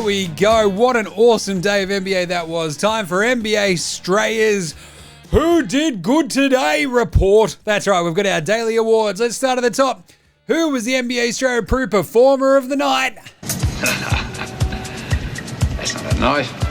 we go. What an awesome day of NBA that was. Time for NBA Straya's Who Did Good Today report. That's right, we've got our daily awards. Let's start at the top. Who was the NBA Straya Pro Performer of the Night? That's not a knife.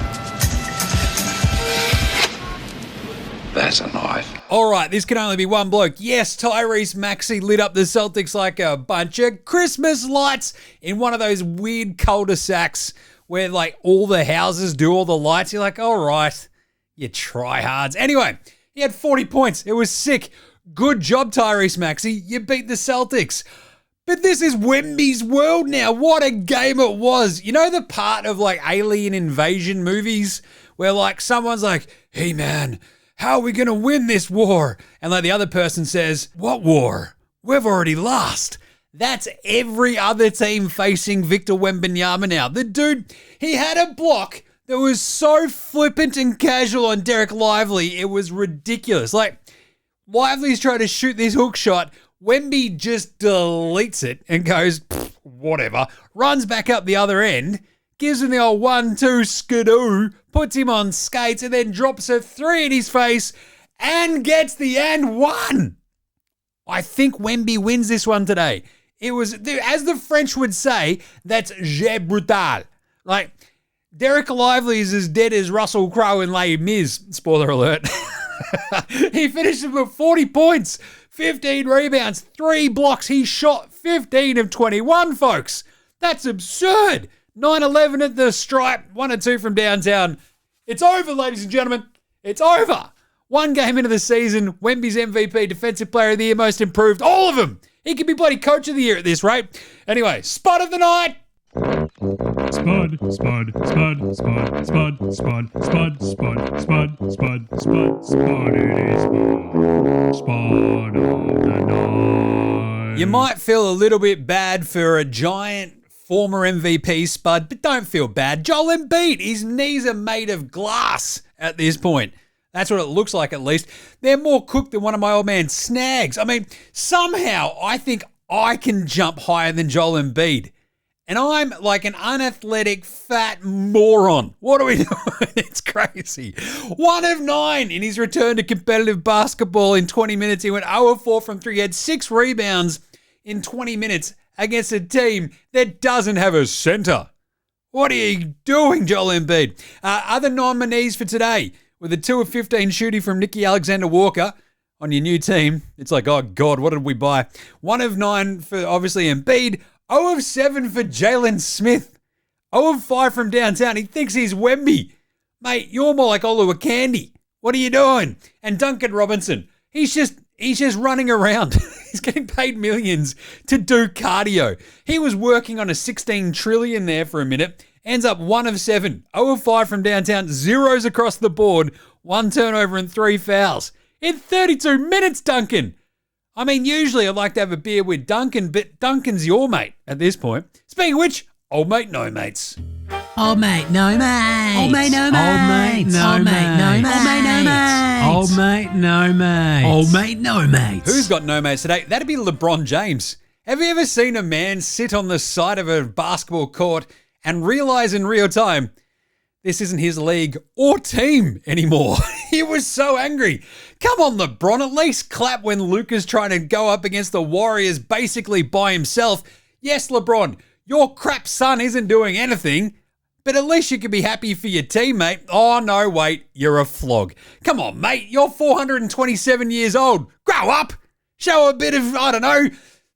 That's a knife. All right, this can only be one bloke. Yes, Tyrese Maxey lit up the Celtics like a bunch of Christmas lights in one of those weird cul-de-sacs where like all the houses do all the lights. You're like, all right, you tryhards. Anyway, he had 40 points. It was sick. Good job, Tyrese Maxey. You beat the Celtics. But this is Wemby's world now. What a game it was. You know the part of like alien invasion movies where like someone's like, hey man, how are we going to win this war? And like the other person says, what war? We've already lost. That's every other team facing Victor Wembanyama now. The dude, he had a block that was so flippant and casual on Derek Lively. It was ridiculous. Like Lively's trying to shoot this hook shot. Wemby just deletes it and goes, whatever, runs back up the other end, gives him the old 1-2 skidoo, puts him on skates, and then drops a 3 in his face and gets the and one. I think Wemby wins this one today. It was, as the French would say, that's jeu brutal. Like, Derek Lively is as dead as Russell Crowe in Les Mis. Spoiler alert. He finished with 40 points, 15 rebounds, 3 blocks. He shot 15 of 21, folks. That's absurd. 9-11 at the stripe, 1 or 2 from downtown. It's over, ladies and gentlemen. It's over. One game into the season, Wemby's MVP, Defensive Player of the Year, Most Improved, all of them. He could be bloody Coach of the Year at this rate. Anyway, Spud of the Night. Spud, Spud, Spud, Spud, Spud, Spud, Spud, Spud, Spud, Spud, Spud, Spud, it is Spud of the Night. You might feel a little bit bad for a giant former MVP, Spud, but don't feel bad. Joel Embiid, his knees are made of glass at this point. That's what it looks like, at least. They're more cooked than one of my old man Snags. I mean, somehow I think I can jump higher than Joel Embiid. And I'm like an unathletic, fat moron. What are we doing? It's crazy. 1 of 9 in his return to competitive basketball in 20 minutes. He went 0 of 4 from 3. He had 6 rebounds in 20 minutes against a team that doesn't have a center. What are you doing, Joel Embiid? Other nominees for today with a 2 of 15 shooting from Nicky Alexander-Walker on your new team. It's like, oh God, what did we buy? 1 of 9 for obviously Embiid. 0 of 7 for Jalen Smith. 0 of 5 from downtown. He thinks he's Wemby. Mate, you're more like Oluwakandy. What are you doing? And Duncan Robinson, he's just running around. He's getting paid millions to do cardio. He was working on a 16 trillion there for a minute. Ends up 1 of 7. 0 of 5 from downtown. Zeros across the board. 1 turnover and 3 fouls. In 32 minutes, Duncan. I mean, usually I'd like to have a beer with Duncan, but Duncan's your mate at this point. Speaking of which, old mate, no mates. Old mate, no mates. Old mate, no mates. Old mate, no mates. Old mate, no mates. Old mate, no mates. Old mate, no mates. Who's got no mates today? That'd be LeBron James. Have you ever seen a man sit on the side of a basketball court and realize in real time this isn't his league or team anymore? He was so angry. Come on, LeBron, at least clap when Luka's trying to go up against the Warriors basically by himself. Yes, LeBron, your crap son isn't doing anything, but at least you can be happy for your teammate. Oh, no, wait, you're a flog. Come on, mate, you're 427 years old. Grow up. Show a bit of, I don't know,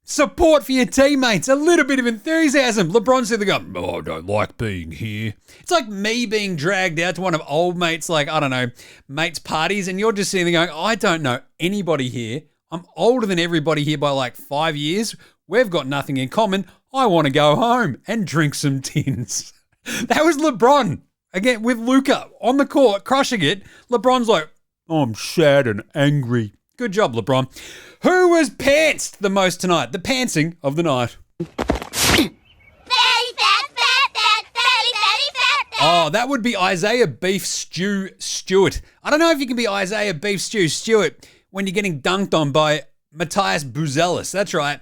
support for your teammates, a little bit of enthusiasm. LeBron's either going, oh, I don't like being here. It's like me being dragged out to one of old mates, like, I don't know, mates' parties, and you're just sitting there going, I don't know anybody here. I'm older than everybody here by like 5 years. We've got nothing in common. I want to go home and drink some tins. That was LeBron, again, with Luka on the court, crushing it. LeBron's like, I'm sad and angry. Good job, LeBron. Who was pantsed the most tonight? The pantsing of the night. Oh, that would be Isaiah Beef Stew Stewart. I don't know if you can be Isaiah Beef Stew Stewart when you're getting dunked on by Matthias Buzelis. That's right.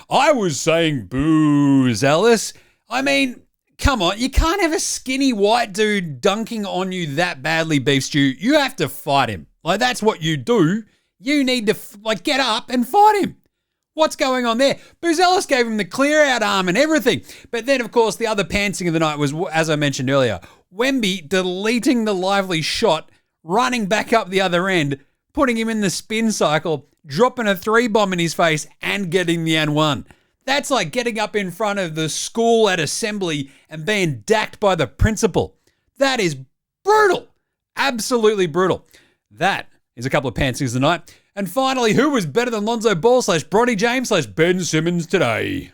I was saying Buzelis. I mean, come on, you can't have a skinny white dude dunking on you that badly, Beef Stew. You have to fight him. Like, that's what you do. You need to, get up and fight him. What's going on there? Buzelis gave him the clear-out arm and everything. But then, of course, the other pantsing of the night was, as I mentioned earlier, Wemby deleting the lively shot, running back up the other end, putting him in the spin cycle, dropping a 3-bomb in his face, and getting the N1. That's like getting up in front of the school at assembly and being dacked by the principal. That is brutal. Absolutely brutal. That is a couple of pantsings of the night. And finally, who was better than Lonzo Ball / Bronny James / Ben Simmons today?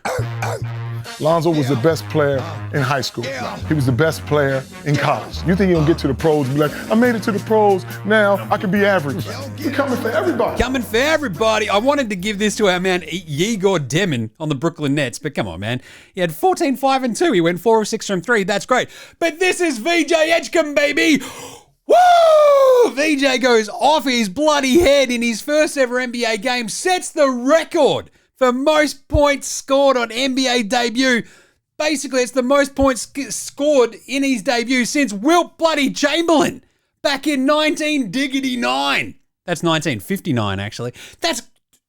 Lonzo was the best player in high school. He was the best player in college. You think he'll get to the pros and be like, I made it to the pros, now I can be average. We're coming for everybody. Coming for everybody. I wanted to give this to our man Igor Demin on the Brooklyn Nets, but come on, man. He had 14, 5, and 2. He went 4 of 6 from 3. That's great. But this is VJ Edgecombe, baby. Woo! VJ goes off his bloody head in his first ever NBA game, sets the record for most points scored on NBA debut. Basically, it's the most points scored in his debut since Wilt bloody Chamberlain back in 1999. That's 1959, actually.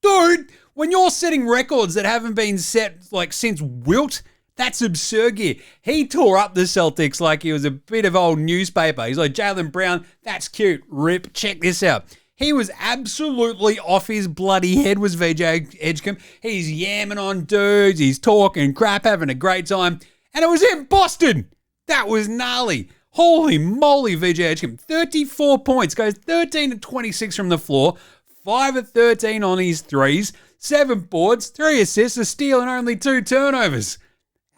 Dude, when you're setting records that haven't been set since Wilt, that's absurd gear. He tore up the Celtics like he was a bit of old newspaper. He's like, Jaylen Brown, that's cute. Rip, check this out. He was absolutely off his bloody head, was VJ Edgecombe. He's yamming on dudes. He's talking crap, having a great time. And it was in Boston. That was gnarly. Holy moly, VJ Edgecombe. 34 points. Goes 13 of 26 from the floor. 5 of 13 on his threes. 7 boards, 3 assists, a steal, and only 2 turnovers.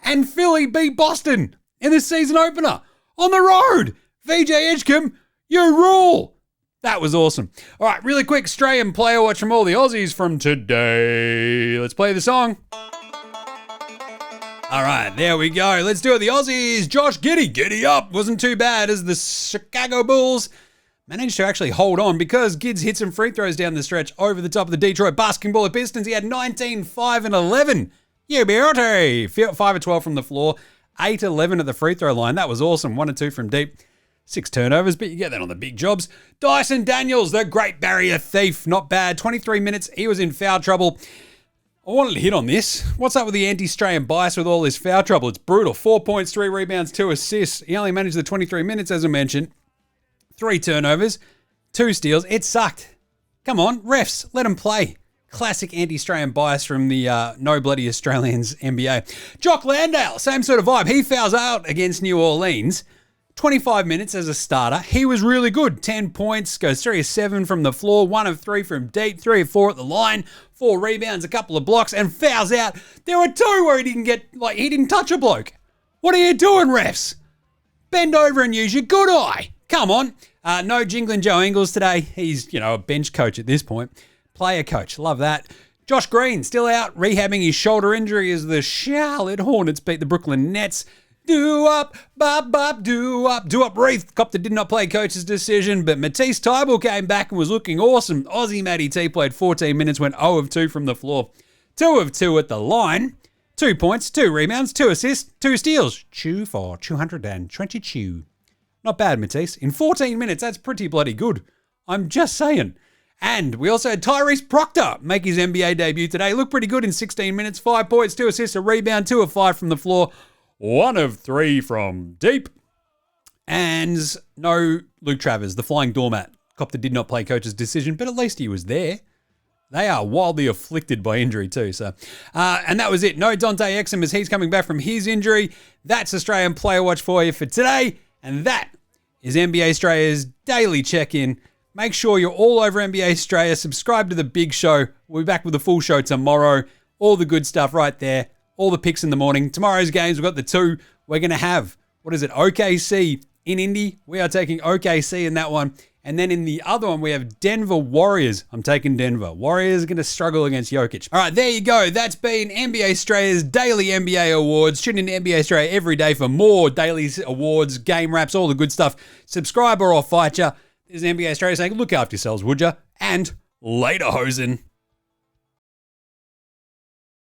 And Philly beat Boston in the season opener on the road. VJ Edgecombe, you rule. That was awesome. All right, really quick Australian player watch from all the Aussies from today. Let's play the song. All right, there we go. Let's do it. The Aussies. Josh Giddey, giddy up. Wasn't too bad as the Chicago Bulls managed to actually hold on because Gids hit some free throws down the stretch over the top of the Detroit Basketball Pistons. He had 19, 5, and 11. Beauty. 5 of 12 from the floor, 8 11 at the free throw line. That was awesome. 1 of 2 from deep. 6 turnovers, but you get that on the big jobs. Dyson Daniels, the great barrier thief. Not bad. 23 minutes. He was in foul trouble. I wanted to hit on this. What's up with the anti-Strayan bias with all this foul trouble? It's brutal. 4 points, 3 rebounds, 2 assists. He only managed the 23 minutes, as I mentioned. 3 turnovers, 2 steals. It sucked. Come on, refs, let him play. Classic anti-Australian bias from the No Bloody Australians NBA. Jock Landale, same sort of vibe. He fouls out against New Orleans. 25 minutes as a starter. He was really good. 10 points, goes 3 of 7 from the floor, 1 of 3 from deep, 3 of 4 at the line, 4 rebounds, a couple of blocks, and fouls out. There were 2 where he didn't touch a bloke. What are you doing, refs? Bend over and use your good eye. Come on. No jingling Joe Ingles today. He's, a bench coach at this point. Player coach. Love that. Josh Green still out rehabbing his shoulder injury as the Charlotte Hornets beat the Brooklyn Nets. Do up, bop, bop, do up. Do up, Reith. Copter did not play coach's decision, but Matisse Tybalt came back and was looking awesome. Aussie Matty T played 14 minutes, went 0 of 2 from the floor. 2 of 2 at the line. 2 points, 2 rebounds, 2 assists, 2 steals. Chew for 222. Not bad, Matisse. In 14 minutes, that's pretty bloody good. I'm just saying. And we also had Tyrese Proctor make his NBA debut today. Looked pretty good in 16 minutes. 5 points, 2 assists, a rebound, 2 of 5 from the floor, 1 of 3 from deep. And no Luke Travers, the flying doormat. Copter did not play coach's decision, but at least he was there. They are wildly afflicted by injury too. And that was it. No Dante Exum as he's coming back from his injury. That's Australian Player Watch for you for today. And that is NBA Australia's daily check-in. Make sure you're all over NBA Australia. Subscribe to the big show. We'll be back with a full show tomorrow. All the good stuff right there. All the picks in the morning. Tomorrow's games, we've got the 2. We're going to have, OKC in Indy. We are taking OKC in that one. And then in the other one, we have Denver Warriors. I'm taking Denver. Warriors are going to struggle against Jokic. All right, there you go. That's been NBA Australia's daily NBA awards. Tune in to NBA Australia every day for more daily awards, game wraps, all the good stuff. Subscribe or I'll fight ya. This is NBA Australia saying, look after yourselves, would ya? And later, hosen.